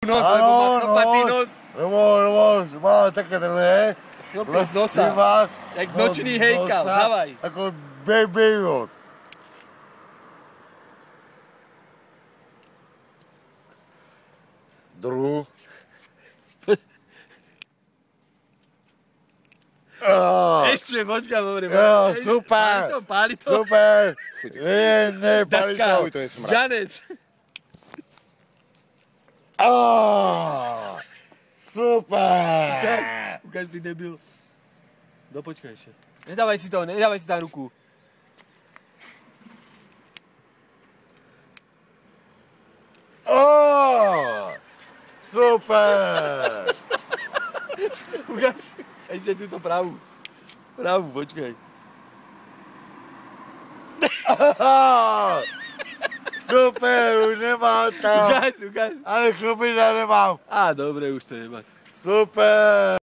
nos, lebo má chlpatý nos. Lebo má také dlhé. Chlpec z nosa. Jak nočný hejkal, dávaj. Ako baby nos. Druhú. Ešte, počkaj, hovorím. Super. Páli to. Super. Nie, páli to. To je smrad. Janec. Super. Ukáž, ty debil. No počkaj ešte. Nedávaj si tam ruku. Super. Ukáž. Ešte túto pravú. Pravú, počkaj. Super, už nemám tam. Ukáž. Ale chlupina nemám. Dobre, už to nemá. Super.